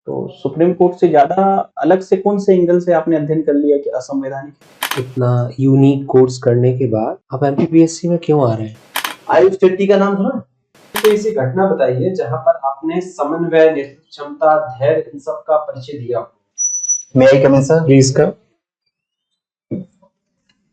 तो supreme court से ज़्यादा अलग से कौन से एंगल से आपने अध्ययन कर लिया कि असंवैधानिक है? इतना यूनिक कोर्स करने के बाद आप एमपीपीएससी में क्यों आ रहे हैं? आयुष शेट्टी का नाम सुना? तो ऐसी घटना बताइए जहां पर आपने समन्वय, नेतृत्व क्षमता, धैर्य इन सब का परिचय दिया। मे आई कम इन सर? Please come.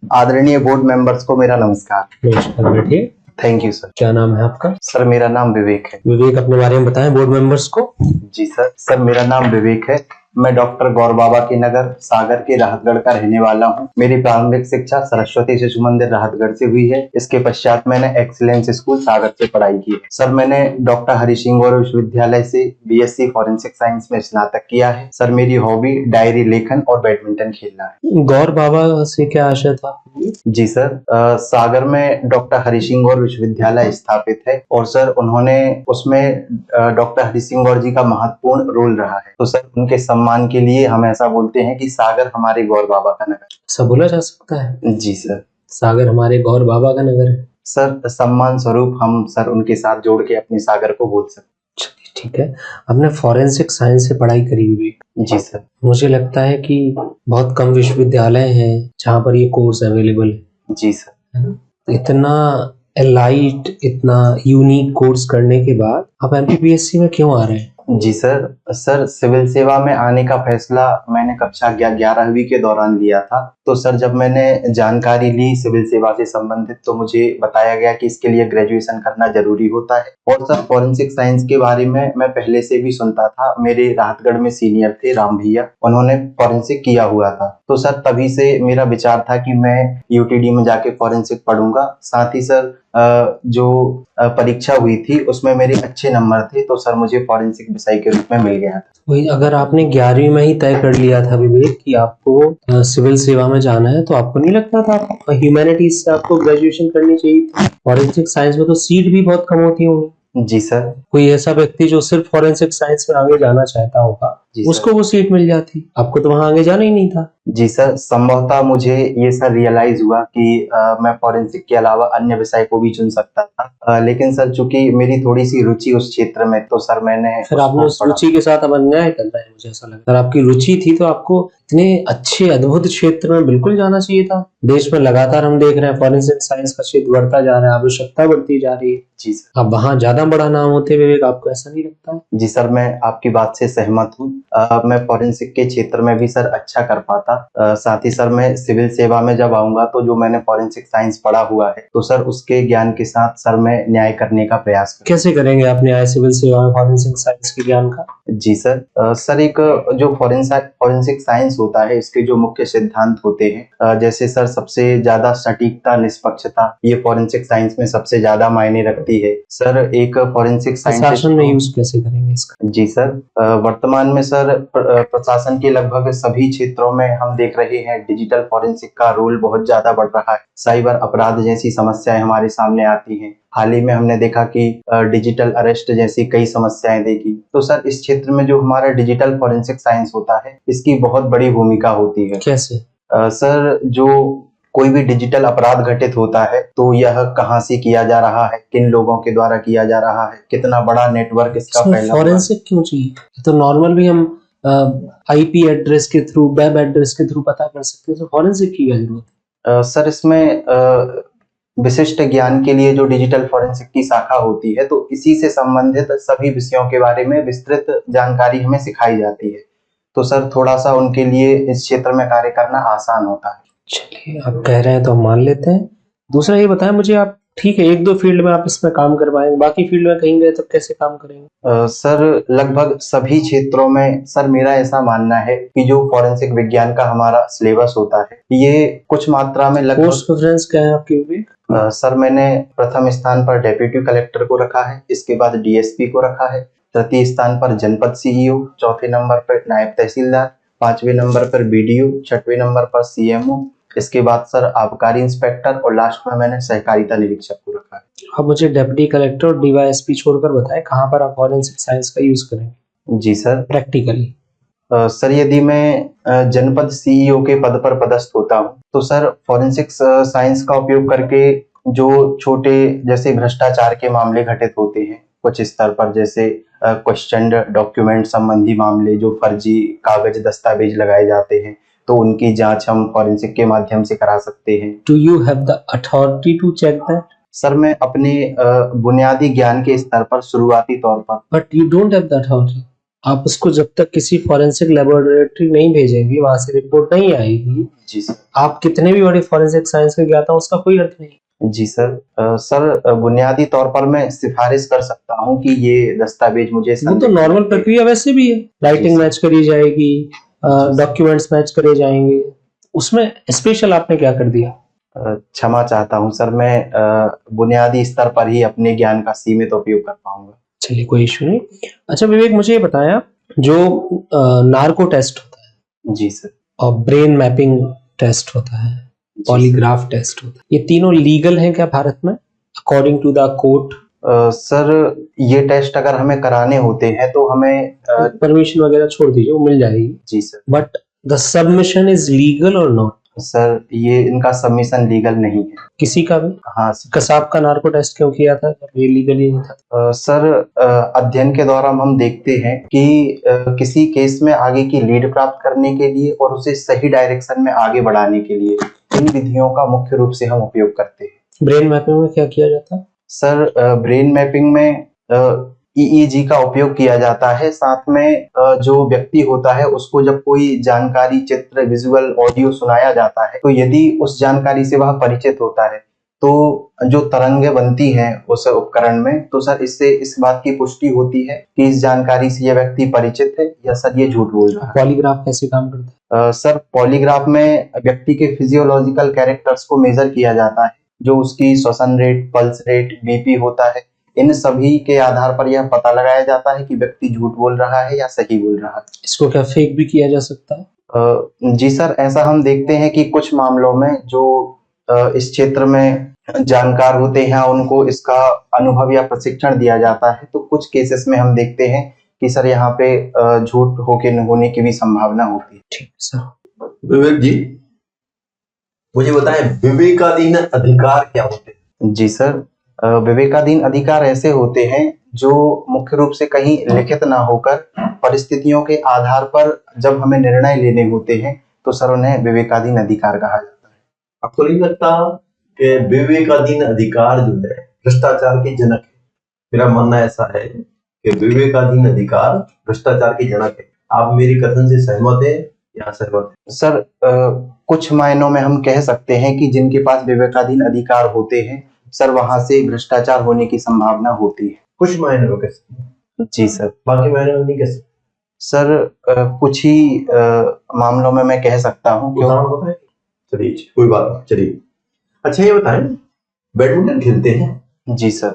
आदरणीय बोर्ड मेंबर्स को मेरा नमस्कार। नमस्कार, बैठिए। Thank you sir. क्या नाम है आपका? सर मेरा नाम विवेक है। विवेक, अपने बारे में बताएं बोर्ड मेंबर्स को। जी सर। सर मेरा नाम विवेक है। मैं डॉक्टर गौर बाबा के नगर सागर के राहतगढ़ का रहने वाला हूँ। मेरी प्रारंभिक शिक्षा सरस्वती शिशु मंदिर राहतगढ़ से हुई है। इसके पश्चात मैंने एक्सीलेंस स्कूल सागर से पढ़ाई की है। सर मैंने डॉक्टर हरि सिंह गौर विश्वविद्यालय से बीएससी फॉरेंसिक साइंस में स्नातक किया है। सर मेरी हॉबी डायरी लेखन और बैडमिंटन खेलना है। गौर बाबा से क्या आशय था? जी सर, सागर में डॉक्टर हरि सिंह गौर विश्वविद्यालय स्थापित है और सर उन्होंने उसमें डॉक्टर हरि सिंह गौर जी का महत्वपूर्ण रोल रहा है। तो सर उनके सम्मान के लिए हम ऐसा बोलते हैं कि सागर हमारे गौर बाबा का नगर। सब बोला जा सकता है? जी सर। सागर हमारे गौर बाबा का नगर है। सर सम्मान स्वरूप हम सर उनके साथ जोड़ के अपने सागर को बोल सकते। ठीक है। आपने फॉरेंसिक साइंस से पढ़ाई करी हुई? जी सर। मुझे लगता है कि बहुत कम विश्वविद्यालय हैं जहाँ पर ये कोर्स अवेलेबल है। जी सर। है ना? इतना एलाइट, इतना यूनिक कोर्स करने के बाद आप एमपीपीएससी में क्यों आ रहे हैं? जी सर। सर सिविल सेवा में आने का फैसला मैंने कक्षा 11वीं के दौरान लिया था। तो सर जब मैंने जानकारी ली सिविल सेवा से संबंधित तो मुझे बताया गया कि इसके लिए ग्रेजुएशन करना जरूरी होता है। और सर फॉरेंसिक साइंस के बारे में मैं पहले से भी सुनता था। मेरे राहतगढ़ में सीनियर थे राम भैया, उन्होंने फॉरेंसिक किया हुआ था। तो सर तभी से मेरा विचार था कि मैं यूटीडी में जाके फॉरेंसिक पढ़ूंगा। साथ ही सर जो परीक्षा हुई थी उसमें मेरे अच्छे नंबर थे तो सर मुझे फॉरेंसिक विषय के रूप में मिल गया था। वही, अगर आपने 11वीं में ही तय कर लिया था विवेक कि आपको सिविल सेवा में जाना है, तो आपको नहीं लगता था ह्यूमैनिटीज से आपको ग्रेजुएशन करनी चाहिए थी? फॉरेंसिक साइंस में तो सीट भी बहुत कम होती होंगी। जी सर। कोई ऐसा व्यक्ति जो सिर्फ फॉरेंसिक साइंस में आगे जाना चाहता होगा उसको वो सीट मिल जाती, आपको तो वहां आगे जाना ही नहीं था। जी सर, संभवतः मुझे ये सर रियलाइज हुआ कि मैं फॉरेंसिक के अलावा अन्य विषय को भी चुन सकता था। लेकिन सर चूंकि मेरी थोड़ी सी रुचि उस क्षेत्र में तो सर मैंने फिर आपने उस रुचि के साथ अब अन्याय कर रहे हैं, मुझे ऐसा लगता है। अगर आपकी रुचि थी तो आपको इतने अच्छे अद्भुत क्षेत्र में बिल्कुल जाना चाहिए था। देश में लगातार हम देख रहे हैं फॉरेंसिक साइंस का क्षेत्र बढ़ता जा रहा है, आवश्यकता बढ़ती जा रही है। जी सर। अब वहाँ ज्यादा बड़ा नाम होते विवेक, आपको ऐसा नहीं लगता? जी सर, मैं आपकी बात से सहमत हूँ। मैं फॉरेंसिक के क्षेत्र में भी सर अच्छा कर पाता। साथ ही सर मैं सिविल सेवा में जब आऊंगा तो जो मैंने फॉरेंसिक साइंस पढ़ा हुआ है तो सर उसके ज्ञान के साथ सर मैं न्याय करने का प्रयास करूंगा। कैसे करेंगे आप न्याय सिविल सेवा में फॉरेंसिक साइंस के ज्ञान का? जी सर। सर एक जो फॉरेंसिक साइंस होता है इसके जो मुख्य सिद्धांत होते हैं, जैसे सर सबसे ज्यादा सटीकता, निष्पक्षता, ये फॉरेंसिक साइंस में सबसे ज्यादा मायने रखती है। सर एक फॉरेंसिक प्रशासन में यूज कैसे करेंगे इसका? जी सर, वर्तमान में सर प्रशासन के लगभग सभी क्षेत्रों में हम देख रहे हैं डिजिटल फॉरेंसिक का रोल बहुत ज्यादा बढ़ रहा है। साइबर अपराध जैसी समस्याएं हमारे सामने आती हैं। हाल ही में हमने देखा कि डिजिटल अरेस्ट जैसी कई समस्याएं देखी। तो सर इस क्षेत्र में जो हमारा डिजिटल फॉरेंसिक साइंस होता है इसकी बहुत बड़ी भूमिका होती है। कैसे? सर जो कोई भी डिजिटल अपराध घटित होता है तो यह कहां से किया जा रहा है, किन लोगों के द्वारा किया जा रहा है, कितना बड़ा नेटवर्क इसका फैला हुआ है। फॉरेंसिक क्यों चाहिए? तो नॉर्मल भी हम आईपी एड्रेस के थ्रू, वेब एड्रेस के थ्रू पता कर सकते हैं, तो फॉरेंसिक की क्या जरूरत है? सर इसमें विशिष्ट ज्ञान के लिए जो डिजिटल फॉरेंसिक की शाखा होती है तो इसी से संबंधित सभी विषयों के बारे में विस्तृत जानकारी हमें सिखाई जाती है। तो सर थोड़ा सा उनके लिए इस क्षेत्र में कार्य करना आसान होता है। चलिए, आप कह रहे हैं तो हम मान लेते हैं। दूसरा ये बताएं मुझे, आप ठीक है एक दो फील्ड में आप इसमें काम कर पाएंगे, बाकी फील्ड में कहीं गए तो कैसे काम करेंगे? सर लगभग सभी क्षेत्रों में सर मेरा ऐसा मानना है कि जो फॉरेंसिक विज्ञान का हमारा सिलेबस होता है ये कुछ मात्रा में लगभग। पोस्ट प्रेफरेंस क्या है आपकी विवेक? सर मैंने प्रथम स्थान पर डेप्यूटी कलेक्टर को रखा है, इसके बाद डीएसपी को रखा है, तृतीय स्थान पर जनपद सीईओ, चौथे नंबर पर नायब तहसीलदार, पांचवें नंबर पर बीडीओ, छठवें नंबर पर सीएमओ, इसके बाद सर आबकारी इंस्पेक्टर और लास्ट में मैंने सहकारिता निरीक्षक को रखा है। अब मुझे डेप्यूटी कलेक्टर और डीवाईएसपी छोड़कर बताएं कहाँ पर आप फॉरेंसिक साइंस का यूज करेंगे? जी सर। प्रैक्टिकली सर यदि मैं जनपद सीईओ के पद पर पदस्थ होता हूँ तो सर फॉरेंसिक साइंस का उपयोग करके जो छोटे जैसे भ्रष्टाचार के मामले घटित होते हैं कुछ स्तर पर, जैसे क्वेश्चन डॉक्यूमेंट संबंधी मामले, जो फर्जी कागज दस्तावेज लगाए जाते हैं, तो उनकी जांच हम फॉरेंसिक के माध्यम से करा सकते हैं। Do you have the authority to check that? Sir मैं अपने बुनियादी ज्ञान के स्तर पर शुरुआती तौर पर, But you don't have the authority. आप उसको जब तक किसी फॉरेंसिक लेबोरेटरी नहीं भेजेंगे, वहां से रिपोर्ट नहीं आएगी, जी सर, आप कितने भी बड़े फॉरेंसिक साइंस के ज्ञाता हो, उसका कोई अर्थ नहीं। जी सर, सर बुनियादी तौर पर मैं सिफारिश कर सकता हूं कि ये दस्तावेज मुझे वो तो नॉर्मल प्रक्रिया वैसे भी है, राइटिंग मैच करी जाएगी, डॉक्यूमेंट्स मैच करे जाएंगे, उसमें स्पेशल आपने क्या कर दिया? क्षमा चाहता हूं सर, मैं बुनियादी स्तर पर ही अपने ज्ञान का सीमित उपयोग कर पाऊंगा। चलिए कोई इशू नहीं। अच्छा विवेक, मुझे ये बताया, जो नार्को टेस्ट होता है जी सर, और ब्रेन मैपिंग टेस्ट होता है, पॉलीग्राफ टेस्ट होता है, ये तीनों लीगल हैं क्या भारत में according to the court? Sir ये टेस्ट अगर हमें कराने होते हैं तो हमें परमिशन वगैरह छोड़ दीजिए, वो मिल जाएगी। जी sir, but the submission is legal और नॉट? सर ये इनका सबमिशन लीगल नहीं है किसी का भी? हाँ सर। कसाब का नार्को टेस्ट क्यों किया था जब ये लीगल ही नहीं था? सर अध्ययन के दौरान हम देखते हैं कि किसी केस में आगे की लीड प्राप्त करने के लिए और उसे सही डायरेक्शन में आगे बढ़ाने के लिए इन विधियों का मुख्य रूप से हम उपयोग करते हैं। ब्रेन मैपिंग में क्या किया जाता है? सर ब्रेन मैपिंग में EEG का उपयोग किया जाता है। साथ में जो व्यक्ति होता है उसको जब कोई जानकारी, चित्र, विजुअल, ऑडियो सुनाया जाता है, तो यदि उस जानकारी से वह परिचित होता है तो जो तरंगें बनती हैं उस उपकरण में, तो सर इससे इस बात की पुष्टि होती है कि इस जानकारी से यह व्यक्ति परिचित है या सर ये झूठ बोल रहा है। पॉलीग्राफ कैसे काम करता है? सर पॉलीग्राफ में व्यक्ति के फिजियोलॉजिकल कैरेक्टर्स को मेजर किया जाता है, जो उसकी श्वसन रेट, पल्स रेट, BP होता है। इन सभी के आधार पर यह पता लगाया जाता है कि व्यक्ति झूठ बोल रहा है या सही बोल रहा है। इसको क्या फेक भी किया जा सकता है? जी सर, ऐसा हम देखते हैं कि कुछ मामलों में जो इस क्षेत्र में जानकार होते हैं उनको इसका अनुभव या प्रशिक्षण दिया जाता है, तो कुछ केसेस में हम देखते हैं कि सर यहाँ पे झूठ होने की भी संभावना होती है। ठीक सर। विवेक जी, मुझे बताएं विवेकाधीन अधिकार क्या होते हैं? जी सर, विवेकाधीन अधिकार ऐसे होते हैं जो मुख्य रूप से कहीं लिखित ना होकर परिस्थितियों के आधार पर जब हमें निर्णय लेने होते हैं तो सर उन्हें विवेकाधीन अधिकार कहा जाता है। आपको नहीं लगता कि विवेकाधीन अधिकार जो है भ्रष्टाचार के जनक है? मेरा मानना ऐसा है कि विवेकाधीन अधिकार भ्रष्टाचार के जनक है। आप मेरी कथन से सहमत हैं या असहमत हैं? सर कुछ मायनों में हम कह सकते हैं कि जिनके पास विवेकाधीन अधिकार होते हैं सर वहां से भ्रष्टाचार होने की संभावना होती है। कुछ मायने में कह सकते हैं, जी सर। बाकी मायने में नहीं कह सकते। सर कुछ ही मामलों में मैं कह सकता हूँ। उदाहरण बताएं? चलिए कोई बात नहीं, चलिए। अच्छा ये बताएं, बैडमिंटन खेलते हैं? जी सर।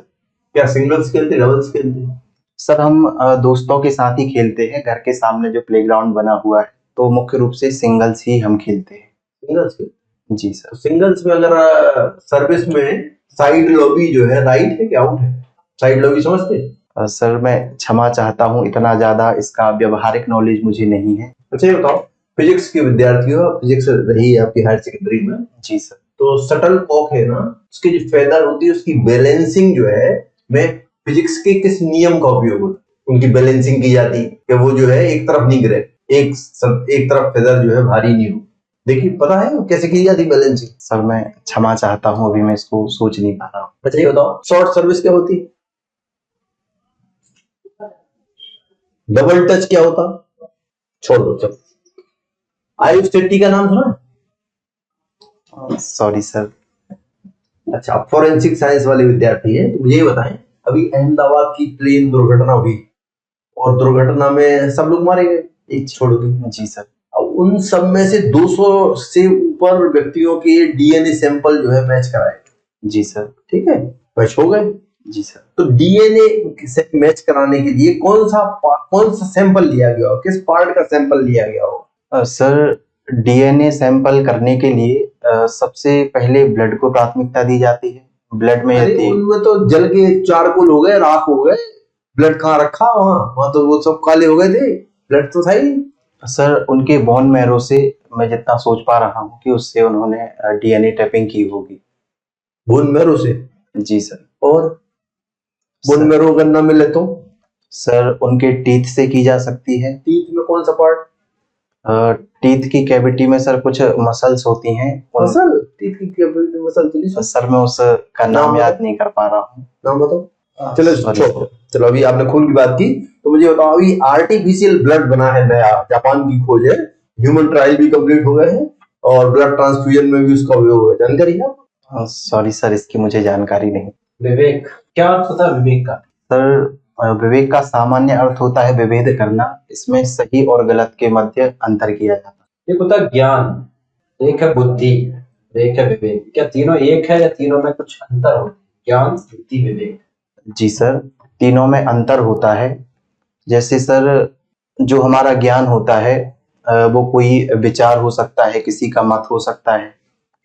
क्या सिंगल्स खेलते, डबल्स खेलते हैं? सर हम दोस्तों के साथ ही खेलते हैं, घर के सामने जो प्लेग्राउंड बना हुआ है, तो मुख्य रूप से सिंगल्स ही हम खेलते हैं। सिंगल्स खेलते? जी सर। सिंगल्स में अगर सर्विस में साइड लॉबी जो है राइट है कि आउट है? साइड लॉबी समझते हैं? सर मैं क्षमा चाहता हूँ, इतना ज्यादा इसका व्यवहारिक नॉलेज मुझे नहीं है। अच्छा ये बताओ, फिजिक्स के विद्यार्थी हो, फिजिक्स रही है आपकी हायर सेकेंडरी में? जी सर। तो शटल कॉक है ना, उसकी जो फेदर होती है उसकी बैलेंसिंग जो है में फिजिक्स के किस नियम का उपयोग होता है? उनकी बैलेंसिंग की जाती है कि वो जो है एक तरफ नहीं गिरे, एक तरफ फेदर जो है भारी नहीं हो। देखिए पता है कैसे की जाती बैलेंसिंग? सर मैं क्षमा चाहता हूँ, अभी मैं इसको सोच नहीं पा रहा हूँ। अच्छा ये बताओ, शॉर्ट सर्विस क्या होती है? डबल टच क्या होता? छोड़ दो चलो। आयुष शेट्टी का नाम सुना? Sorry sir. अच्छा, आप फॉरेंसिक साइंस वाले विद्यार्थी हैं, तो मुझे ये बताएं, अभी अहमदाबाद की प्लेन दुर्घटना हुई और दुर्घटना में सब लोग मारे गए, एक छोड़ के। जी सर। अब उन सब में से 200 से ऊपर व्यक्तियों के DNA सैंपल जो है मैच कराए। जी सर। ठीक है, मैच हो गए। जी सर। तो DNA से मैच कराने के लिए कौन सा सैंपल लिया गया हो, किस पार्ट का सैंपल लिया गया हो? सर DNA सैंपल करने के लिए सबसे पहले ब्लड को प्राथमिकता दी जाती है। ब्लड में अरे उनमें तो जल के चारकोल हो गए, राख हो गए, ब्लड कहाँ रखा? वहां तो वो सब काले हो गए थे, ब्लड तो था ही। सर उनके बोन मैरो से मैं जितना सोच पा रहा हूँ कि उससे उन्होंने DNA टैपिंग की होगी। बोन मैरो से? जी सर। और बोन मैरो अगर ना मिले तो? सर उनके टीथ से की जा सकती है। टीथ में कौन सा पार्ट? टीथ की कैविटी में सर कुछ मसल्स होती हैं। मसल? टीथ की कैविटी में मसल चली सर? सर मैं उसका नाम याद नहीं कर पा रहा हूँ। नाम बताओ। चलो sorry छोड़ो। चलो अभी आपने खून की बात की, तो मुझे बताओ, अभी आर्टिफिशियल ब्लड बना है नया, जापान की खोज है, ह्यूमन ट्रायल भी कंप्लीट हो गए हैं और ब्लड ट्रांसफ्यूजन में भी उसका उपयोग है, जानकारी है आपको? सॉरी सर, इसकी मुझे जानकारी नहीं। विवेक, क्या अर्थ होता है विवेक का? सर विवेक का सामान्य अर्थ होता है विभेद करना। इसमें सही और गलत के मध्य अंतर किया जाता है। एक होता है ज्ञान, एक है बुद्धि, एक है विवेक। क्या तीनों एक है या तीनों में कुछ अंतर होता है? ज्ञान, बुद्धि, विवेक। जी सर, तीनों में अंतर होता है। जैसे सर जो हमारा ज्ञान होता है वो कोई विचार हो सकता है, किसी का मत हो सकता है।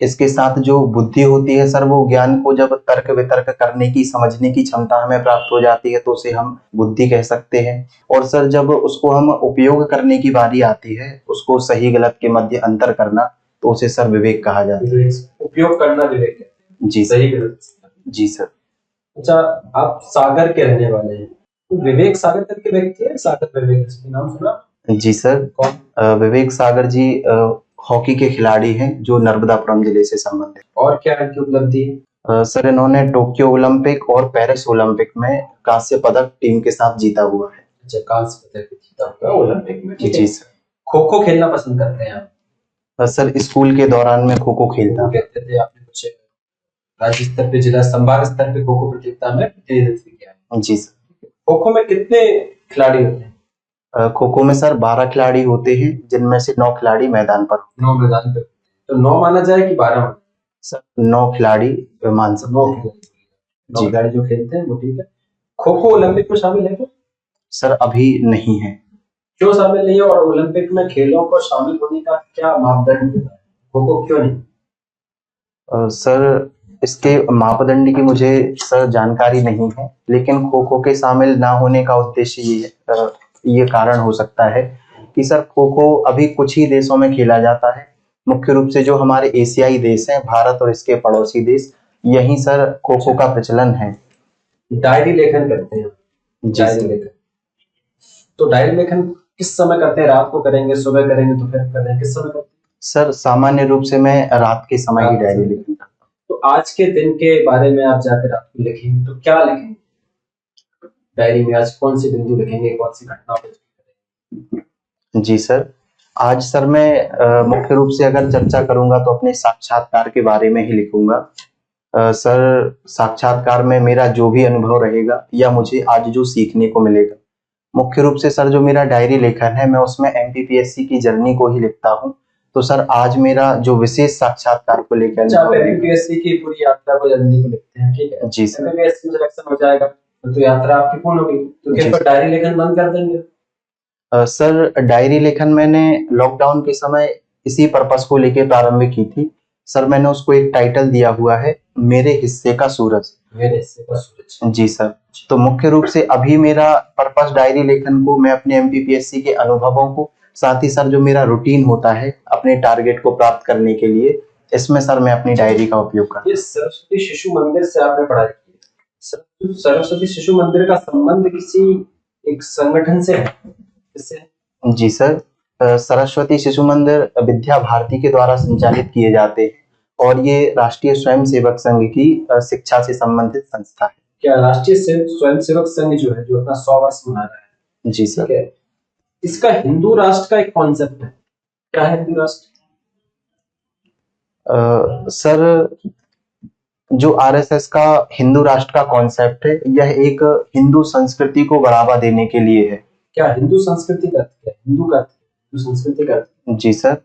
इसके साथ जो बुद्धि होती है सर, वो ज्ञान को जब तर्क वितर्क करने की, समझने की क्षमता हमें प्राप्त हो जाती है तो उसे हम बुद्धि कह सकते हैं। और सर जब उसको हम उपयोग करने की बारी आती है, उसको सही गलत के मध्य अंतर करना, तो उसे सर विवेक कहा जाता है। विवेक, उपयोग करना विवेक है। जी सही गलत। जी सर। अच्छा, आप सागर के रहने वाले हैं, तो विवेक सागर करके व्यक्ति है, सागर विवेक, इसका नाम सुना? जी सर। कौन? विवेक सागर जी हॉकी के खिलाड़ी हैं जो नर्मदापुरम जिले से संबंधित। और क्या इनकी उपलब्धि है? सर इन्होंने टोक्यो ओलंपिक और पेरिस ओलंपिक में कांस्य पदक टीम के साथ जीता हुआ है। अच्छा, कांस्य पदक जीता हुआ ओलंपिक में, ठीक है। जी सर। खो खो खेलना पसंद करते हैं आप? सर स्कूल के दौरान में खो खो खेलता था। कहते थे आपने कुछ राज्य स्तर पे, जिला संभाग स्तर पे खो खो प्रतियोगिता में प्रतिनिधित्व किया है? जी सर। खो खो में कितने खिलाड़ी होते हैं? खो खो में सर 12 खिलाड़ी होते हैं, जिनमें से 9 खिलाड़ी मैदान पर। 9 मैदान पे, तो 9 माना जाए कि 12? सर 9 खिलाड़ी मान सकते 9 हैं। खिलाड़ी, 9 खिलाड़ी जो खेलते हैं वो, ठीक है। खो खो ओलंपिक में शामिल है क्या? सर अभी नहीं है। क्यों शामिल नहीं है, और ओलंपिक में खेलों को शामिल होने का क्या मापदंड होता है? खो खो क्यों नहीं? सर इसके मापदंड की मुझे सर जानकारी नहीं है, लेकिन खो खो के शामिल ना होने का उद्देश्य ये कारण हो सकता है कि सर खो खो अभी कुछ ही देशों में खेला जाता है। मुख्य रूप से जो हमारे एशियाई देश हैं, भारत और इसके पड़ोसी देश, यहीं सर खो खो का प्रचलन है। डायरी लेखन करते हैं? जी डायरी सर। लेखन, तो डायरी लेखन किस समय करते हैं? रात को करेंगे, सुबह करेंगे, दोपहर करेंगे, किस समय करते हैं? सर सामान्य रूप से मैं रात के समय ही डायरी लिखता हूँ। तो आज के दिन के बारे में आप जाकर आपको लिखेंगे तो क्या लिखेंगे डायरी में? आज कौन सी बिंदु लिखेंगे, कौन सी घटना पे? जी सर, आज सर मैं मुख्य रूप से अगर चर्चा करूंगा तो अपने साक्षात्कार के बारे में ही लिखूंगा। सर साक्षात्कार में मेरा जो भी अनुभव रहेगा या मुझे आज जो सीखने को मिलेगा, मुख्य रूप से सर जो मेरा डायरी लेखन है, मैं उसमें एमपीपीएससी की जर्नी को ही लिखता हूँ। तो सर आज मेरा जो विशेष साक्षात्कार को लेकर एमपीपीएससी की पूरी यात्रा को, जर्नी को लिखते हैं, ठीक है। जी सर। एमपीपीएससी में सिलेक्शन हो जाएगा तो यात्रा आपकी पूर्ण हो गई, तो जी क्या डायरी लेखन बंद कर देंगे? सर डायरी लेखन मैंने लॉकडाउन के समय इसी पर्पस को लेके प्रारंभ की थी। सर मैंने उसको एक टाइटल दिया हुआ है, मेरे हिस्से का सूरज। मेरे हिस्से का सूरज। जी सर। तो मुख्य रूप से अभी मेरा पर्पस डायरी लेखन को, मैं अपने एमपीपीएससी के अनुभवों को, साथ ही सर जो मेरा रूटीन होता है अपने टारगेट को प्राप्त करने के लिए, इसमें सर मैं अपनी डायरी का उपयोग करता हूँ। ये सरस्वती शिशु मंदिर से आपने पढ़ाई की? सरस्वती शिशु मंदिर का संबंध किसी एक संगठन से है? किससे? जी सर, सरस्वती शिशु मंदिर विद्या भारती के द्वारा संचालित किए जाते हैं और ये राष्ट्रीय स्वयंसेवक संघ की शिक्षा से संबंधित संस्था है। क्या राष्ट्रीय स्वयंसेवक संघ जो है, जो अपना 100 वर्ष मना रहा है, जी सर, ठीक है, इसका हिंदू राष्ट्र का एक कॉन्सेप्ट है, क्या है हिंदू राष्ट्र? सर जो आरएसएस का हिंदू राष्ट्र का कॉन्सेप्ट है, यह एक हिंदू संस्कृति को बढ़ावा देने के लिए है। क्या हिंदू संस्कृति का अर्थ क्या है? हिंदू का अर्थ, हिंदू संस्कृति का अर्थ? जी सर,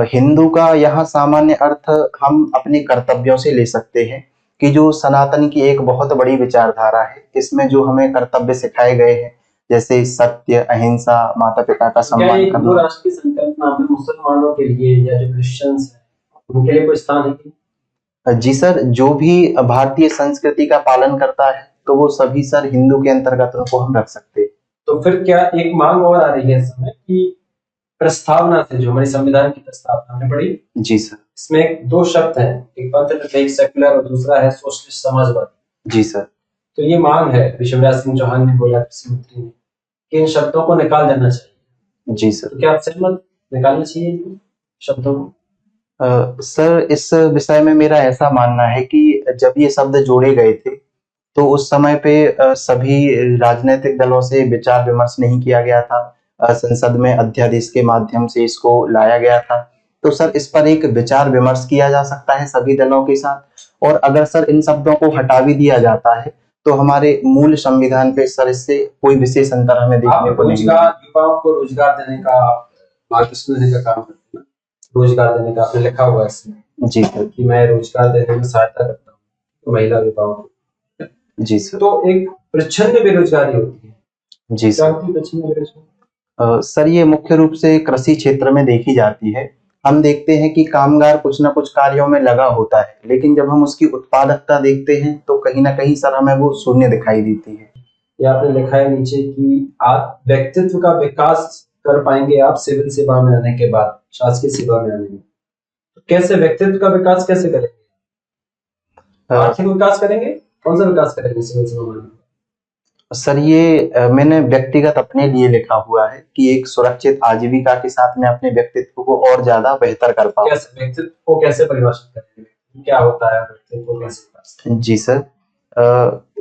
हिंदू का यहाँ सामान्य अर्थ हम अपने कर्तव्यों से ले सकते हैं कि जो सनातन की एक बहुत बड़ी विचारधारा है, इसमें जो हमें कर्तव्य सिखाए गए हैं, जैसे सत्य, अहिंसा, माता पिता का सम्मान हिंदू करना। राष्ट्र की संकल्पना में मुसलमानों के लिए या जो क्रिश्चियंस हैं उनके लिए कोई स्थान है कि? जी सर, जो भी भारतीय संस्कृति का पालन करता है तो वो सभी सर हिंदू के अंतर्गत उनको हम रख सकते हैं। तो फिर क्या एक मांग और आ रही है इस समय कि प्रस्तावना से, जो हमारी संविधान की प्रस्तावना हमने पढ़ी, जी सर। इसमें 2 शब्द हैं, एक पंथ, एक सेक्युलर और दूसरा है सोशलिस्ट समाजवादी। जी सर। तो ये मांग है, शिवराज सिंह चौहान ने बोला, कृषि मंत्री ने, कि इन शब्दों को निकाल देना चाहिए। जी सर। तो क्या आप सहमत, निकालना चाहिए इन शब्दों को? सर इस विषय में मेरा ऐसा मानना है कि जब ये शब्द जोड़े गए थे तो उस समय पे सभी राजनीतिक दलों से विचार विमर्श नहीं किया गया था। संसद में अध्यादेश के माध्यम से इसको लाया गया था। तो सर इस पर एक विचार विमर्श किया जा सकता है सभी दलों के साथ, और अगर सर इन शब्दों को हटा भी दिया जाता है तो हमारे मूल संविधान पे सर इससे कोई विशेष अंतर हमें देखने को नहीं रोजगार, युवाओं को रोजगार देने का, मार्गदर्शन देने का काम करते हैं, रोजगार देने का आपने लिखा हुआ है इसमें। जी सर। कि मैं रोजगार देने में सहायता करता हूँ तो महिला युवाओं को। जी सर। तो एक प्रच्छन्न बेरोजगारी होती है। जी क्या सर। होती है प्रच्छन्न बेरोजगारी? सर ये मुख्य रूप से कृषि क्षेत्र में देखी जाती है। हम देखते हैं कि कामगार कुछ ना कुछ कार्यों में लगा होता है, लेकिन जब हम उसकी उत्पादकता देखते हैं तो कहीं ना कहीं सर हमें वो शून्य दिखाई देती है। ये आपने लिखा है नीचे कि आप व्यक्तित्व का विकास कर पाएंगे आप सिविल सेवा में आने के बाद, शासकीय सेवा में आने में। तो कैसे व्यक्तित्व का विकास कैसे करेंगे? आर्थिक विकास करेंगे? कौन सा विकास करेंगे सिविल सेवा में आने में? सर ये मैंने व्यक्तिगत अपने लिए लिखा हुआ है कि एक सुरक्षित आजीविका के साथ मैं अपने व्यक्तित्व को और ज्यादा बेहतर कर पाऊँ। कैसे व्यक्तित्व को कैसे परिभाषित करेंगे? क्या होता है व्यक्तित्व को कैसे? जी सर।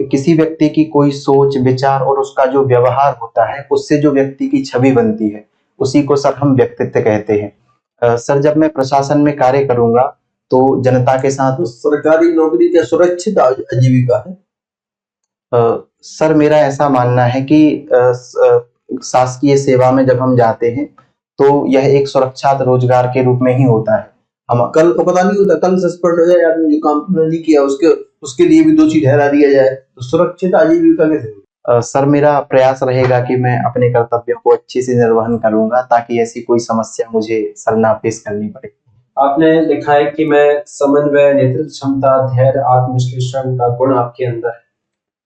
किसी व्यक्ति की कोई सोच विचार और उसका जो व्यवहार होता है उससे जो व्यक्ति की छवि बनती है उसी को सर हम व्यक्तित्व कहते हैं। सर जब मैं प्रशासन में कार्य करूंगा तो जनता के साथ तो सरकारी नौकरी क्या सुरक्षित आजीविका है? सर मेरा ऐसा मानना है कि शासकीय सेवा में जब हम जाते हैं तो यह एक सुरक्षित रोजगार के रूप में ही होता है। हम कल को पता नहीं होता, कल सस्पेंड हो जाए आदमी, जो काम नहीं किया उसके लिए भी दोषी ठहरा दिया जाए, तो सुरक्षित आजीविका कैसे होगी? सर मेरा प्रयास रहेगा कि मैं अपने कर्तव्यों को अच्छे से निर्वहन करूंगा ताकि ऐसी कोई समस्या मुझे सर ना फेस करनी पड़े। आपने लिखा है कि मैं समन्वय, नेतृत्व क्षमता, धैर्य, आत्मविश्लेषण का गुण आपके अंदर है।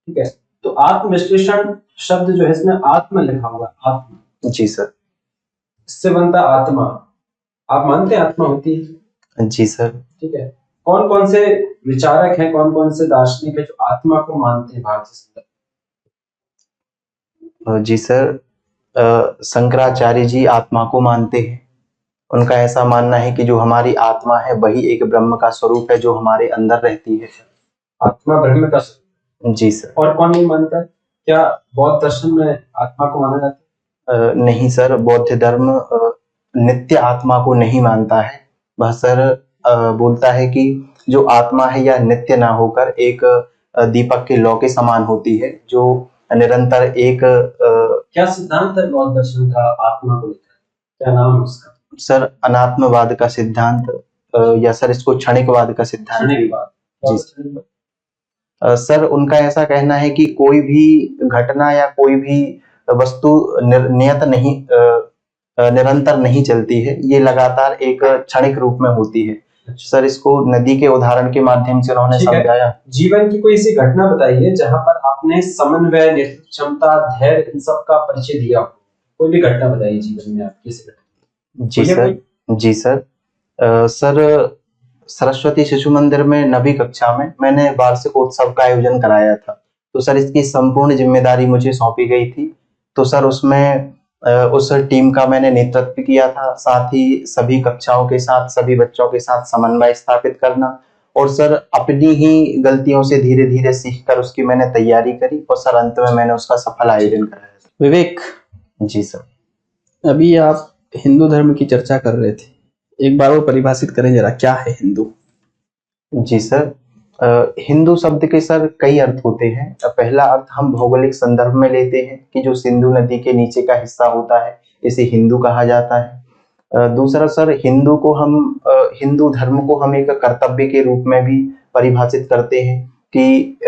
ठीक है, तो आत्मविश्लेषण शब्द जो है इसमें आत्मा लिखा हुआ, आत्मा। जी सर। इससे बनता आत्मा। आप मानते हैं आत्मा होती है? जी सर। ठीक है, कौन कौन से विचारक हैं, कौन कौन से दार्शनिक है जो आत्मा को मानते हैं भारतीय संदर्भ? जी सर। शंकराचार्य जी आत्मा को मानते हैं। उनका ऐसा मानना है कि जो हमारी आत्मा है वही एक ब्रह्म का स्वरूप है जो हमारे अंदर रहती है। आत्मा ब्रह्म का स्वरूप। जी सर। और कौन नहीं मानता है? क्या बौद्ध दर्शन में आत्मा को माना जाता है? नहीं सर, बौद्ध धर्म नित्य आत्मा को नहीं मानता है। वह सर बोलता है कि जो आत्मा है यह नित्य ना होकर एक दीपक के लौ के समान होती है जो निरंतर एक क्या सिद्धांत है बौद्ध दर्शन का आत्मा को लेकर? क्या नाम है उसका? सर अनात्मवाद का सिद्धांत, या सर इसको क्षणिकवाद का सिद्धांत। क्षणिकवाद। जी सर उनका ऐसा कहना है कि कोई भी घटना या कोई भी वस्तु नियत नहीं निरंतर नहीं चलती है, ये लगातार एक क्षणिक रूप में होती है। सर इसको नदी के उदाहरण के माध्यम से उन्होंने समझाया। जीवन की कोई ऐसी घटना बताइए जहां पर आपने समन्वय, नेतृत्व क्षमता, धैर्य इन सब का परिचय दिया हो। कोई भी घटना बताइए जीवन में आपकी। जी सर। जी सर। सर सरस्वती शिशु मंदिर में नवी कक्षा में मैंने वार्षिकोत्सव का आयोजन कराया था, तो सर इसकी संपूर्ण जिम्मेदारी मुझे सौंपी गई थी। तो सर उसमें उस टीम का मैंने नेतृत्व किया था, साथ ही सभी कक्षाओं के साथ सभी बच्चों के साथ समन्वय स्थापित करना, और सर अपनी ही गलतियों से धीरे धीरे सीखकर उसकी मैंने तैयारी करी, और सर अंत में मैंने उसका सफल आयोजन कराया। विवेक जी सर। अभी आप हिंदू धर्म की चर्चा कर रहे थे, एक बार वो परिभाषित करें जरा, क्या है हिंदू? जी सर। हिंदू शब्द के सर कई अर्थ होते हैं। पहला अर्थ हम भौगोलिक संदर्भ में लेते हैं कि जो सिंधु नदी के नीचे का हिस्सा होता है इसे हिंदू कहा जाता है। दूसरा सर हिंदू को हम हिंदू धर्म को हम एक कर्तव्य के रूप में भी परिभाषित करते हैं कि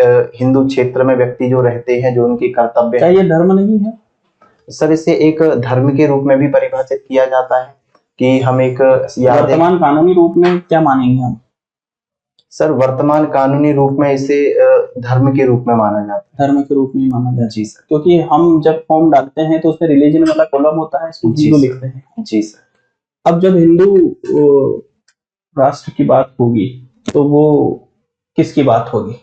हिंदू क्षेत्र में व्यक्ति जो रहते हैं जो उनकी कर्तव्य। क्या ये धर्म नहीं है? सर इसे एक धर्म के रूप में भी परिभाषित किया जाता है कि हम एक वर्तमान कानूनी रूप में क्या मानेंगे हम? सर वर्तमान कानूनी रूप में इसे धर्म के रूप में माना जाता है। धर्म के रूप में माना जाता है। जी सर। क्योंकि हम जब फॉर्म डालते हैं तो उसमें रिलीजन वाला कॉलम होता है, इसमें हिंदू लिखते हैं। जी सर। अब जब हिंदू राष्ट्र की बात होगी तो वो किसकी बात होगी?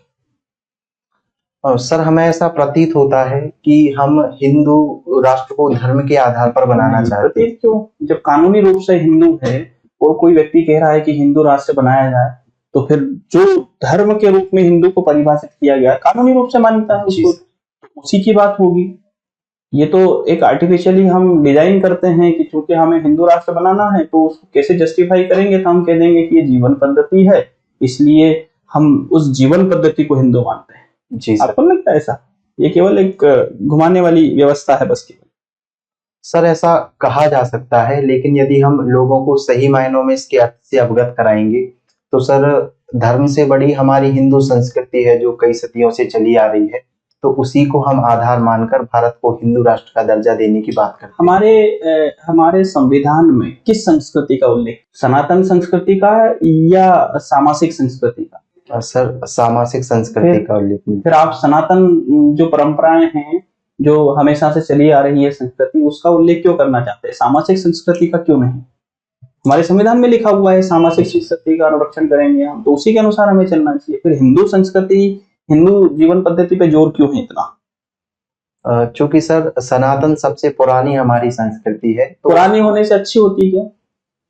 सर हमें ऐसा प्रतीत होता है कि हम हिंदू राष्ट्र को धर्म के आधार पर बनाना चाहते हैं। प्रतीत क्यों? जब कानूनी रूप से हिंदू है और कोई व्यक्ति कह रहा है कि हिंदू राष्ट्र बनाया जाए, तो फिर जो धर्म के रूप में हिंदू को परिभाषित किया गया कानूनी रूप से मान्यता है जी उसको, उसी की बात होगी। ये तो एक आर्टिफिशियली हम डिजाइन करते हैं कि चूंकि हमें हिंदू राष्ट्र बनाना है, तो उसको कैसे जस्टिफाई करेंगे? तो हम कह देंगे कि ये जीवन पद्धति है, इसलिए हम उस जीवन पद्धति को हिंदू मानते हैं। जी सर। आपको नहीं लगता ऐसा? ये केवल एक घुमाने वाली व्यवस्था है बस की। सर ऐसा कहा जा सकता है, लेकिन यदि हम लोगों को सही मायनों में इसके अर्थ से अवगत कराएंगे तो सर धर्म से बड़ी हमारी हिंदू संस्कृति है जो कई सदियों से चली आ रही है, तो उसी को हम आधार मानकर भारत को हिंदू राष्ट्र का दर्जा देने की बात करते हैं। हमारे संविधान में किस संस्कृति का उल्लेख? सनातन संस्कृति का या सामाजिक संस्कृति का? सर सामाजिक संस्कृति का उल्लेख मिलता फिर आप सनातन जो परंपराएं हैं, जो हमेशा से चली आ रही है संस्कृति, उसका उल्लेख क्यों करना चाहते हैं? सामाजिक संस्कृति का क्यों नहीं? हमारे संविधान में लिखा हुआ है सामाजिक संस्कृति का अनुरक्षण करेंगे हम, तो उसी के अनुसार हमें चलना चाहिए। फिर हिंदू संस्कृति, हिंदू जीवन पद्धति पे जोर क्यों है इतना? चूंकि सर सनातन सबसे पुरानी हमारी संस्कृति है, तो पुरानी होने से अच्छी होती है?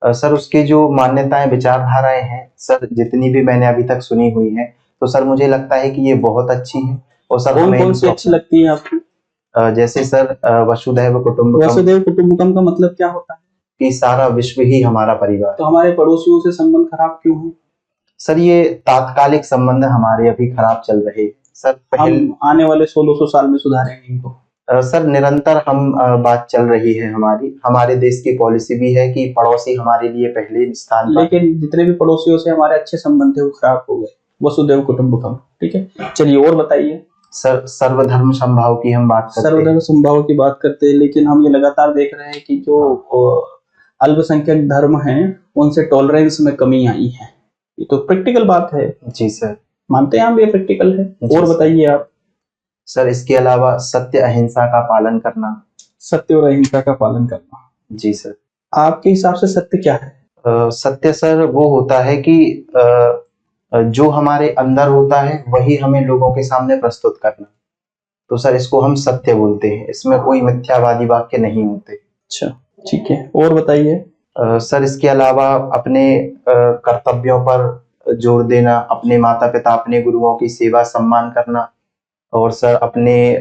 सर उसके जो मान्यताएं विचारधाराएं हैं सर, जितनी भी मैंने अभी तक सुनी हुई है, तो सर मुझे लगता है कि ये बहुत अच्छी है। और सर कौन हमें कौन सी अच्छी लगती है आपको? जैसे सर वसुधैव कुटुंबकम, वसुधैव कुटुंबकम का मतलब क्या होता है? कि सारा विश्व ही हमारा परिवार। तो हमारे पड़ोसियों से संबंध खराब क्यों है? सर ये तात्कालिक संबंध हमारे अभी खराब चल रहे हैं सर। हम आने वाले 1600 साल में सुधारेंगे इनको? सर निरंतर हम बात चल रही है हमारे देश की पॉलिसी भी है कि पड़ोसी हमारे लिए पहले स्थान पर। लेकिन जितने भी पड़ोसियों से हमारे अच्छे संबंध थे वो खराब हो गए। वसुधैव कुटुंबकम, ठीक है, चलिए और बताइए। सर सर्वधर्म समभाव की हम बात करते हैं। सर्वधर्म समभाव की बात करते हैं, लेकिन हम ये लगातार देख रहे हैं कि जो अल्पसंख्यक धर्म हैं उनसे टॉलरेंस में कमी आई है। ये तो प्रैक्टिकल बात है। जी सर, मानते हैं हम ये प्रैक्टिकल है। जी और सर। बताइए आप। सर इसके अलावा सत्य अहिंसा का पालन करना। सत्य और अहिंसा का पालन करना। जी सर। आपके हिसाब से सत्य क्या है? सत्य सर वो होता है कि जो हमारे अंदर होता है वही हमें लोगों के सामने प्रस्तुत करना। तो सर इसको हम सत्य बोलते हैं, इसमें कोई मिथ्यावादी वाक्य नहीं होते। अच्छा, ठीक है, और बताइए। सर इसके अलावा अपने कर्तव्यों पर जोर देना, अपने माता पिता अपने गुरुओं की सेवा सम्मान करना, और सर अपने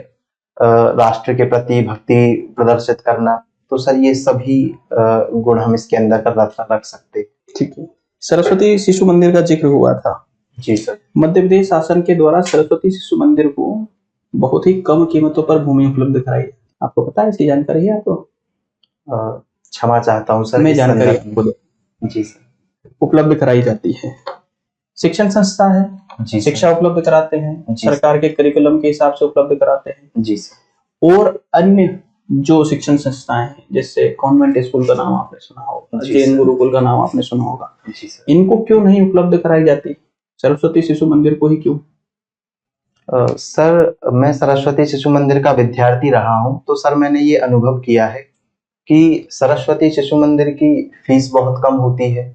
राष्ट्र के प्रति भक्ति प्रदर्शित करना। तो सर ये सभी गुण हम इसके अंदर रख सकते। ठीक है। सरस्वती शिशु मंदिर का जिक्र हुआ था। जी सर। मध्य प्रदेश शासन के द्वारा सरस्वती शिशु मंदिर को बहुत ही कम कीमतों पर भूमि उपलब्ध कराई। आपको पता है, इसकी जानकारी है आपको? क्षमा चाहता हूँ सर, मैं इस जानकारी संदर्भ आपको में। जी सर। उपलब्ध कराई जाती है। शिक्षण संस्था है, जी सर। शिक्षा उपलब्ध कराते हैं, जी सरकार के करिकुलम के हिसाब से उपलब्ध कराते हैं। जी सर। और अन्य जो शिक्षण संस्थाएं हैं, जैसे कॉन्वेंट स्कूल का नाम आपने सुना होगा, जी जैन सर। गुरुकुल का नाम आपने सुना होगा, जी सर। इनको क्यों नहीं उपलब्ध कराई जाती? सरस्वती शिशु मंदिर को ही क्यों? सर मैं सरस्वती शिशु मंदिर का विद्यार्थी रहा हूं, तो सर मैंने ये अनुभव किया है कि सरस्वती शिशु मंदिर की फीस बहुत कम होती है।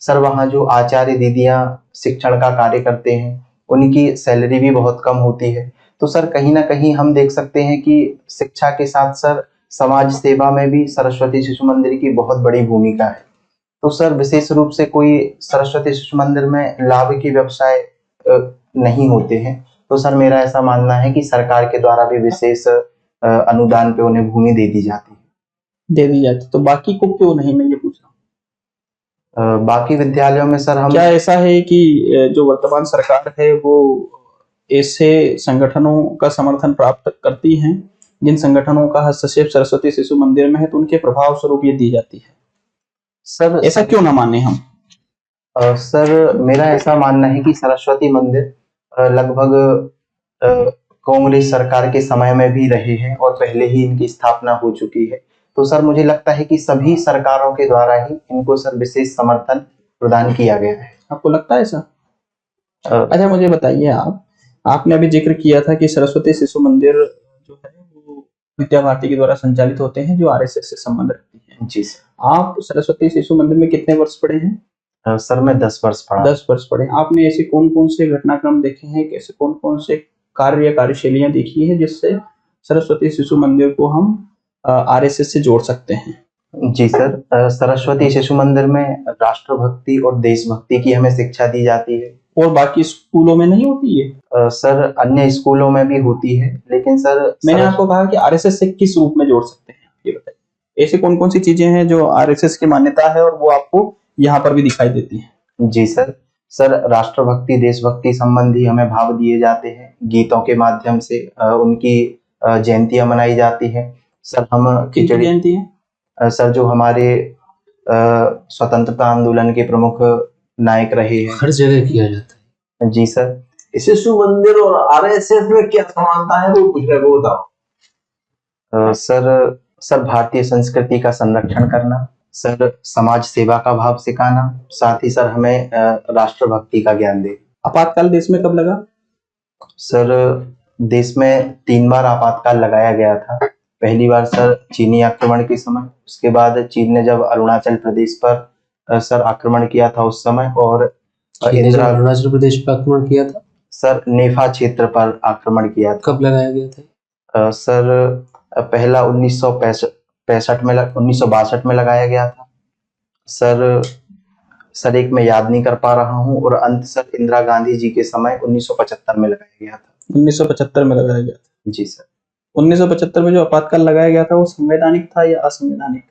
सर वहाँ जो आचार्य दीदियां शिक्षण का कार्य करते हैं उनकी सैलरी भी बहुत कम होती है। तो सर कहीं ना कहीं हम देख सकते हैं कि शिक्षा के साथ सर समाज सेवा में भी सरस्वती शिशु मंदिर की बहुत बड़ी भूमिका है। तो सर विशेष रूप से कोई सरस्वती शिशु मंदिर में लाभ की व्यवसाय नहीं होते हैं। तो सर मेरा ऐसा मानना है कि सरकार के द्वारा भी विशेष अनुदान पे उन्हें भूमि दे दी जाती है। दे दी जाती, तो बाकी को क्यों नहीं, मैं ये पूछ रहा हूँ। बाकी विद्यालयों में सर हम क्या ऐसा है कि जो वर्तमान सरकार है वो ऐसे संगठनों का समर्थन प्राप्त करती हैं जिन संगठनों का हस्तक्षेप सरस्वती शिशु मंदिर में है, तो उनके प्रभाव स्वरूप ये दी जाती है? सर ऐसा क्यों ना माने हम? सर मेरा ऐसा मानना है कि सरस्वती मंदिर लगभग कांग्रेस सरकार के समय में भी रहे हैं और पहले ही इनकी स्थापना हो चुकी है। तो सर मुझे लगता है कि सभी सरकारों के द्वारा ही इनको सर विशेष समर्थन प्रदान किया गया है। आपको लगता है ऐसा? अच्छा मुझे बताइए, आपने अभी जिक्र किया था कि सरस्वती शिशु मंदिर जो है वो विद्या भारती के द्वारा संचालित होते हैं, जो आरएसएस से संबंध रखती है। जी सर। आप सरस्वती शिशु मंदिर में कितने वर्ष पढ़े हैं? सर मैं 10 वर्ष पढ़ा। 10 वर्ष पढ़े। आपने ऐसे कौन कौन से घटनाक्रम देखे हैं, कैसे कौन कौन से कार्य या कार्यशैलियां देखी है जिससे सरस्वती शिशु मंदिर को हम आरएसएस से जोड़ सकते हैं? जी सर, सरस्वती शिशु मंदिर में राष्ट्रभक्ति और देशभक्ति की हमें शिक्षा दी जाती है। और बाकी स्कूलों में नहीं होती है? सर अन्य स्कूलों में भी होती है, लेकिन सर मैंने आपको कहा कि आरएसएस से किस रूप में जोड़ सकते हैं, ये बताइए। ऐसे कौन कौन सी चीजें हैं जो आरएसएस की मान्यता है और वो आपको यहाँ पर भी दिखाई देती है? जी सर राष्ट्रभक्ति देशभक्ति संबंधी हमें भाव दिए जाते हैं, गीतों के माध्यम से उनकी जयंतियां मनाई जाती हैं। सर हम कितनी खिचड़ी जयंती है? सर जो हमारे स्वतंत्रता आंदोलन के प्रमुख नायक रहे हैं। हर जगह किया जाता है। जी सर। शिशु मंदिर और आरएसएस में क्या समानता है वो पूछ रहे, वो बताओ। सर भारतीय संस्कृति का संरक्षण करना, सर समाज सेवा का भाव सिखाना, साथ ही सर हमें राष्ट्रभक्ति का ज्ञान दे। आपातकाल देश में कब लगा? सर देश में 3 बार आपातकाल लगाया गया था। पहली बार सर चीनी आक्रमण के समय, उसके बाद चीन ने जब अरुणाचल प्रदेश पर सर आक्रमण किया था उस समय, और इंदिरा अरुणाचल प्रदेश पर आक्रमण किया था। सर नेफा क्षेत्र पर आक्रमण किया था। कब लगाया गया था? सर पहला 1962 में लगाया गया था। सर एक मैं याद नहीं कर पा रहा हूँ, और अंत सर इंदिरा गांधी जी के समय 1975 में लगाया गया था। 1975 में लगाया गया था। जी सर। 1975 में जो आपातकाल लगाया गया था वो संवैधानिक था या असंवैधानिक?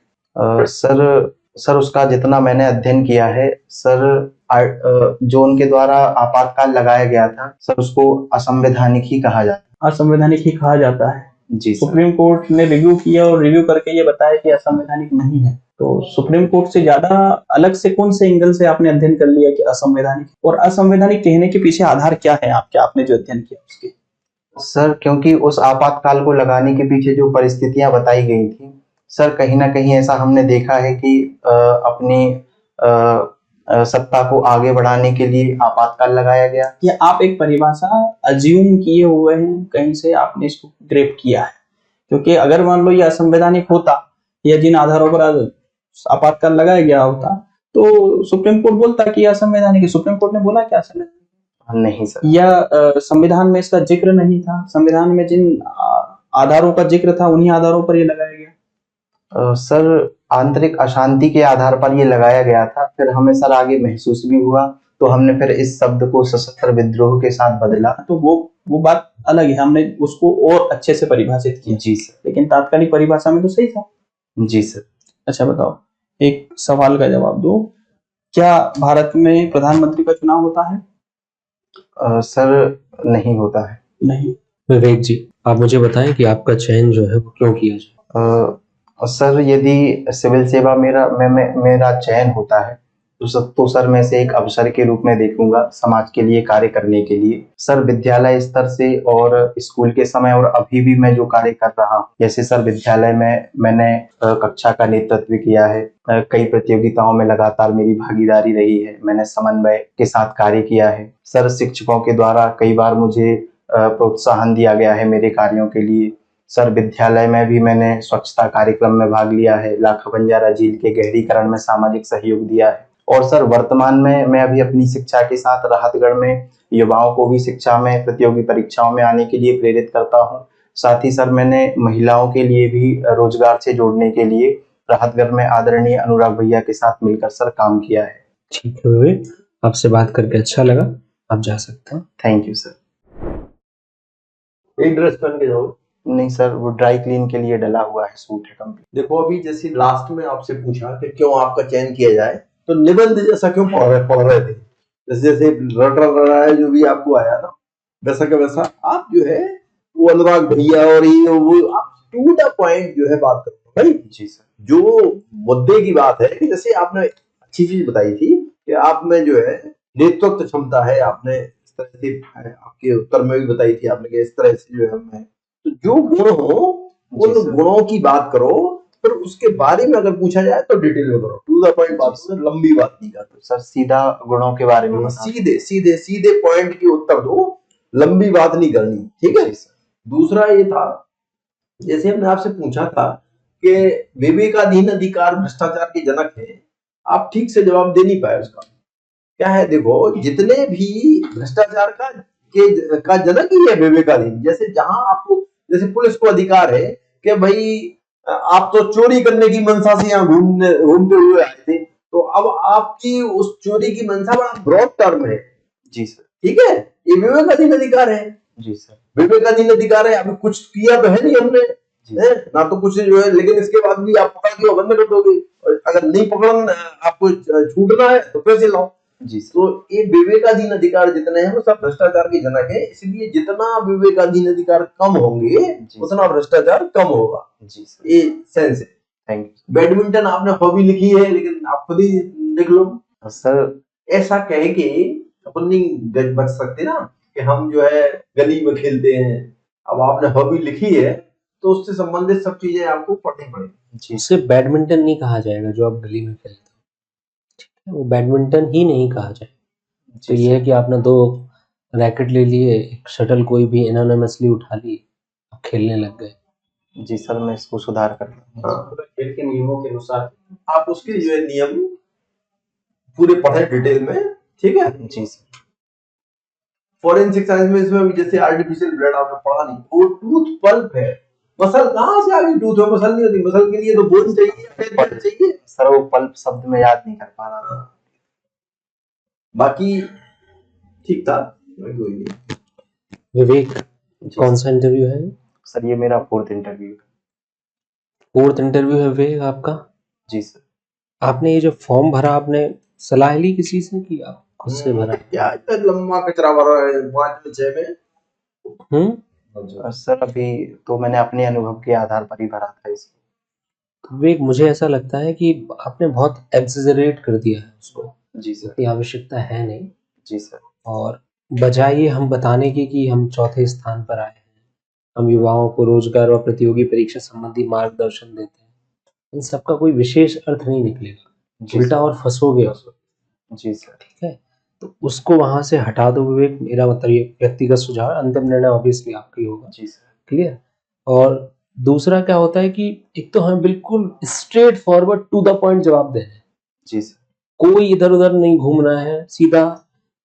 सर उसका जितना मैंने अध्ययन किया है सर, जो उनके द्वारा आपातकाल लगाया गया था सर उसको असंवैधानिक ही कहा जाता है। असंवैधानिक ही कहा जाता है। जी सर। सुप्रीम कोर्ट ने रिव्यू किया और रिव्यू करके ये बताया कि असंवैधानिक नहीं है। तो सुप्रीम कोर्ट से ज्यादा अलग से कौन से एंगल से आपने अध्ययन कर लिया कि असंवैधानिक, और असंवैधानिक कहने के पीछे आधार क्या है आपने जो अध्ययन किया उसके? सर क्योंकि उस आपातकाल को लगाने के पीछे जो परिस्थितियां बताई गई थी सर, कहीं ना कहीं ऐसा हमने देखा है कि अपनी सत्ता को आगे बढ़ाने के लिए आपातकाल लगाया गया। या आप एक परिभाषा अज्यूम किए हुए हैं, कहीं से आपने इसको ग्रेप किया है? क्योंकि अगर मान लो ये असंवैधानिक होता या जिन आधारों पर आपातकाल लगाया गया होता तो सुप्रीम कोर्ट बोलता कि असंवैधानिक है। सुप्रीम कोर्ट ने बोला क्या असंवैधानिक? नहीं सर। या संविधान में इसका जिक्र नहीं था? संविधान में जिन आधारों का जिक्र था उन्हीं आधारों पर ये लगाया गया? सर आंतरिक अशांति के आधार पर ये लगाया गया था। फिर हमें सर आगे महसूस भी हुआ तो हमने फिर इस शब्द को सशस्त्र विद्रोह के साथ बदला। तो वो बात अलग है, हमने उसको और अच्छे से परिभाषित किया। जी सर। लेकिन तात्कालिक परिभाषा में तो सही था। जी सर। अच्छा बताओ, एक सवाल का जवाब दो, क्या भारत में प्रधानमंत्री का चुनाव होता है? सर नहीं होता है। नहीं। विवेक जी, आप मुझे बताएं कि आपका चयन जो है वो क्यों किया जाए? सर यदि सिविल सेवा मेरा चयन होता है तो सर मैं इसे एक अवसर के रूप में देखूंगा समाज के लिए कार्य करने के लिए। सर विद्यालय स्तर से और स्कूल के समय और अभी भी मैं जो कार्य कर रहा हूँ, जैसे सर विद्यालय में मैंने कक्षा का नेतृत्व किया है, कई प्रतियोगिताओं में लगातार मेरी भागीदारी रही है, मैंने समन्वय के साथ कार्य किया है। सर शिक्षकों के द्वारा कई बार मुझे प्रोत्साहन दिया गया है मेरे कार्यों के लिए। सर विद्यालय में भी मैंने स्वच्छता कार्यक्रम में भाग लिया है, लाखा बंजारा झील के गहरीकरण में सामाजिक सहयोग दिया है। और सर वर्तमान में मैं अभी अपनी शिक्षा के साथ राहतगढ़ में युवाओं को भी शिक्षा में प्रतियोगी परीक्षाओं में आने के लिए प्रेरित करता हूँ। साथ ही सर मैंने महिलाओं के लिए भी रोजगार से जोड़ने के लिए राहतगढ़ में आदरणीय अनुराग भैया के साथ मिलकर सर काम किया है। ठीक है विवेक, आपसे बात करके अच्छा लगा, आप जा सकते हैं। Thank you sir. एक ड्रेस पहन के जाओ। नहीं सर, वो ड्राई क्लीन के लिए डला हुआ है, सूट है कंप्लीट। देखो अभी जैसे लास्ट में आपसे पूछा कि क्यों आपका चयन किया जाए, तो निबंध जैसा क्यों पढ़ रहे थे, जैसे रट रहा है जो भी आपको आया ना वैसा का वैसा आप जो है वो अनुराग भैया और ये वो आप टू द पॉइंट जो है बात करते हो भाई। जी सर। जो मुद्दे की बात है कि जैसे आपने अच्छी चीज बताई थी कि आप में जो है नेतृत्व क्षमता है, आपने इस तरह से आपके उत्तर में भी बताई थी आपने कि इस तरह से जो है मैं, तो जो गुण हो उन गुणों की बात करो, फिर उसके बारे में अगर पूछा जाए तो डिटेल में करो, टू द पॉइंट बात करो, लंबी बात नहीं करते सर। सीधा गुणों के बारे में सीधे सीधे सीधे पॉइंट की उत्तर दो, लंबी बात नहीं करनी, ठीक है। दूसरा ये था जैसे हमने आपसे पूछा था कि विवेकाधीन अधिकार भ्रष्टाचार के जनक है, आप ठीक से जवाब दे नहीं पाए उसका। क्या है, देखो जितने भी भ्रष्टाचार का का जनक ही है विवेकाधीन। जैसे जहां आपको, जैसे पुलिस को अधिकार है कि भाई आप तो चोरी करने की मंशा से यहाँ घूमते हुए आए थे, तो अब आपकी उस चोरी की मंशा बड़ा ब्रॉड टर्म है। जी सर। ठीक है, ये विवेकाधीन अधिकार है। जी सर। विवेकाधीन अधिकार है। अभी कुछ किया तो है नहीं हमने, है ना, तो कुछ जो है, लेकिन इसके बाद भी आप पकड़ के बंद कर दोगे, और अगर नहीं पकड़ना आपको छूटना है तो पैसे लाओ। जी सर। तो ये विवेकाधीन अधिकार जितने हैं वो सब भ्रष्टाचार के जनक है। इसलिए जितना विवेकाधीन अधिकार कम होंगे उतना भ्रष्टाचार कम होगा। जी सर। ये सेंस है। थैंक यू बैडमिंटन आपने हॉबी लिखी है, लेकिन आप खुद ही लिख लो सर। ऐसा कह के अपन नहीं बच सकते ना कि हम जो है गली में खेलते हैं। अब आपने हॉबी लिखी है तो उससे संबंधित सब चीजें आपको पढ़नी पड़ेगी। उसे बैडमिंटन नहीं कहा जाएगा जो आप गली में खेलते हो, ठीक है, वो बैडमिंटन ही नहीं कहा जाएगा। तो ये है कि आपने 2 रैकेट ले लिए, एक शटल कोई भी एनोनिमसली उठा ली, आप खेलने लग गए। जी सर, मैं इसको सुधार कर लूंगा। हाँ, खेल के नियमों के अनुसार आप उसके जो है नियम पूरे पढ़े डिटेल में। ठीक है जी सर। फॉरेंसिक साइंस में इसमें भी जैसे आर्टिफिशियल ब्लड आपने पढ़ा नहीं, वो टूथ पल्प है। मसल कहाँ से आ गई? टूथ में मसल नहीं होती। मसल के लिए तो बोन चाहिए, फेदर चाहिए। सर वो पल्प शब्द में याद नहीं कर पा रहा था। बाकी ठीक था, कोई नहीं। विवेक, कौन सा इंटरव्यू है? सर ये मेरा 4th इंटरव्यू है। 4th इंटरव्यू है विवेक आपका? जी सर। आपने ये जो फॉर्म भरा, आपने सलाह ली किसी से कि आप खुद से भरा? क्या इतना लंबा कचरा भरा है 5 में 6 में? सर अभी तो मैंने अपने अनुभव के आधार पर ही भरा था इसको। विवेक, मुझे ऐसा लगता है कि आपने बहुत एक्सेजरेट कर दिया है उसको। जी सर। इतनी आवश्यकता है नहीं। जी सर। और बजाय ये हम बताने की कि हम 4थे स्थान पर आए हैं, हम युवाओं को रोजगार व प्रतियोगी परीक्षा संबंधी मार्गदर्शन देते हैं, इन सब का कोई विशेष अर्थ नहीं निकलेगा, उल्टा और फंसोगे। जी सर। ठीक है, तो उसको वहां से हटा दो विवेक। मेरा मतलब ये व्यक्तिगत सुझाव है, अंतिम निर्णय ऑब्वियसली आपका ही होगा। जी सर। क्लियर? और दूसरा क्या होता है कि एक तो हमें बिल्कुल straightforward to the point जवाब देना है। जी सर। कोई इधर उधर नहीं घूमना है, सीधा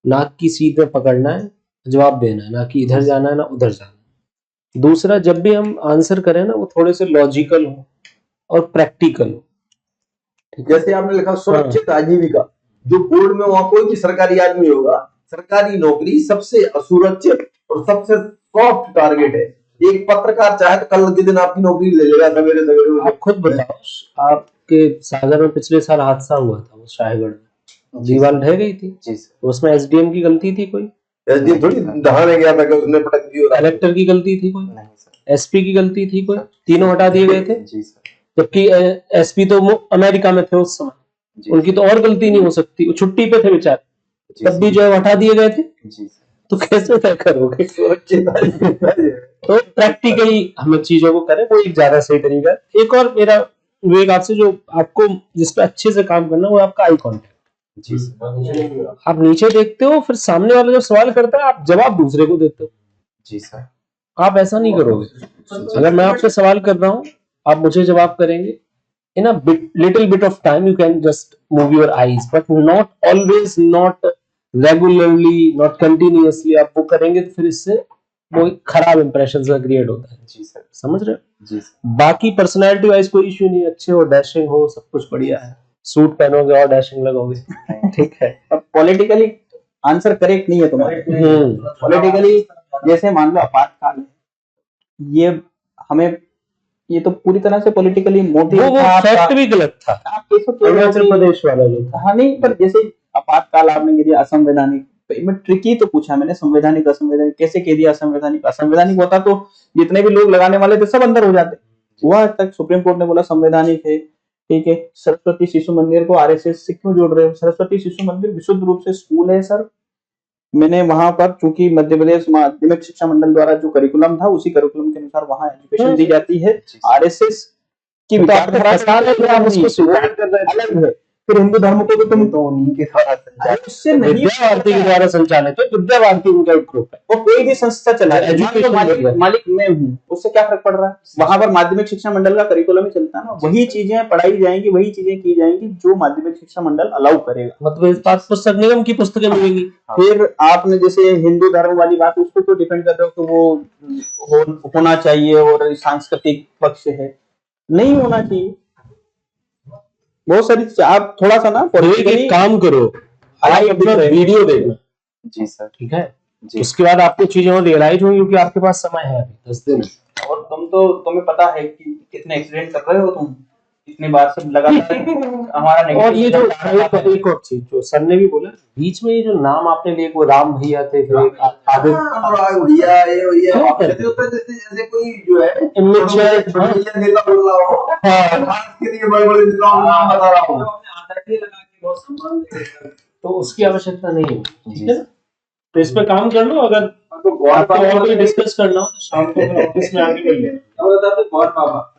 नाक की सीध में पकड़ना है, जवाब देना है, ना कि इधर जाना है ना उधर जाना है। दूसरा, जब भी हम आंसर करें ना, वो थोड़े से लॉजिकल हो और प्रैक्टिकल हो। जैसे आपने लिखा सुरक्षित आजीविका, जो बोर्ड में वहां कोई भी सरकारी आदमी होगा, सरकारी नौकरी सबसे असुरक्षित और सबसे सॉफ्ट टारगेट है। एक पत्रकार चाहे तो कल के दिन आपकी नौकरी ले लेगा सवेरे सवेरे। आप खुद बताओ, आपके सागर में पिछले साल हादसा हुआ था, वो शाहगढ़ में दीवार ढह गई थी। जी सर। उसमें एसडीएम की गलती थी कोई? एसडीएम थोड़ी दहाने गया था कि उसने पटक दी। कलेक्टर की गलती थी कोई? नहीं सर। एसपी की गलती थी कोई? तीनों हटा दिए गए थे। जी सर। जबकि एसपी तो अमेरिका में थे उस समय, उनकी तो और गलती नहीं हो सकती, वो छुट्टी पे थे बेचारे, तब भी जो है हटा दिए गए थे। जी सर। तो कैसे तय करोगे? तो प्रैक्टिकली हम चीजों को करें, वो एक ज्यादा सही तरीका है। एक और मेरा विवेक आपसे, जो आपको जिस पे अच्छे से काम करना, वो आपका आई कांटेक्ट। जी सर। आप नीचे देखते हो, फिर सामने वाला जब सवाल करता है आप जवाब दूसरे को देते हो। जी सर। आप ऐसा नहीं करोगे। अगर मैं आपसे सवाल कर रहा हूँ, आप मुझे जवाब करेंगे, in a little bit of time you can just move your eyes, but not always, not regularly, not continuously। आप वो करेंगे तो फिर इससे वो खराब इंप्रेशन का क्रिएट होता है। जी सर। समझ रहे हो? जी सर। बाकी पर्सनैलिटी वाइज कोई इश्यू नहीं, अच्छे हो, डैशिंग हो, सब कुछ बढ़िया है, सूट पहनोगे और डैशिंग लगोगे, ठीक है। अब पॉलिटिकली आंसर करेक्ट नहीं है तुम्हारे। पॉलिटिकली जैसे मान लो आपातकाल, ये हमें, ये तो पूरी तरह से पॉलिटिकली मोटिव वो फैक्ट भी गलत था। आप कैसे कह रहे हो अरुणाचल कि- प्रदेश वाला जो था। हाँ नहीं, पर जैसे आपातकाल आपने कह दिया असंवैधानिक, तो मैं ट्रिकी तो पूछा मैंने, संवैधानिक असंवैधानिक कैसे कह दिया? असंवैधानिक असंवैधानिक होता तो जितने भी लोग लगाने वाले थे सब अंदर हो जाते। हुआ तक सुप्रीम कोर्ट ने बोला संवैधानिक है, ठीक है। सरस्वती शिशु मंदिर को आरएसएस से क्यों जोड़ रहे हो? सरस्वती शिशु मंदिर विशुद्ध रूप से स्कूल है सर। मैंने वहां पर, चूंकि मध्य प्रदेश माध्यमिक शिक्षा मंडल द्वारा जो करिकुलम था, उसी करिकुलम के अनुसार वहां एजुकेशन दी जाती है। आरएसएस की विचारधारा अलग है। फिर हिंदू धर्म को तो तुम तो उन्हीं के द्वारा संचालित। उससे नहीं विद्या भारती के द्वारा संचालित है, विद्या भारती उनका एक ग्रुप है। वो कोई भी संस्था चला रहा है, Education मान लो level। मालिक मैं हूँ, उससे क्या फर्क पड़ रहा है? वहां पर माध्यमिक शिक्षा मंडल का करिकुलम ही चलता है ना, वही चीजें पढ़ाई जाएंगी, वही चीजें की जाएंगी जो माध्यमिक शिक्षा मंडल अलाउ करेगा। मतलब इस पास पुस्तक निगम की पुस्तकें मिलेंगी। फिर आपने जैसे हिंदू धर्म वाली बात, उसको तो डिपेंड कर रहे हो कि वो होना चाहिए और सांस्कृतिक पक्ष है, नहीं होना चाहिए। बहुत सारी आप थोड़ा सा ना तो एक काम करो, आप अपना वीडियो देखना, जी सर। ठीक है, जी। उसके बाद आपको चीजें और रियलाइज होंगी, क्योंकि आपके पास समय है 10 दिन। और तुम्हें पता है कि कितने एक्सीडेंट कर रहे हो तुम, इतनी बार से लगातार हमारा और ये जो negative एक और चीज जो सर ने भी बोला, बीच में ये जो नाम आपने लिए, वो राम भैया थे, फिर एक आदित्य भैया ये भैया जैसे कोई जो है बड़ा नेता बोल रहा हो, खास के लिए बड़े-बड़े नेताओं का नाम बता रहा हूँ। तो उसकी आवश्यकता नहीं है, ठीक है ना? तो इस पे काम कर लो। अगर तो गौर आपको और कोई डिस्कस करना हो तो शाम को ऑफिस में आके कर लेना। बाबा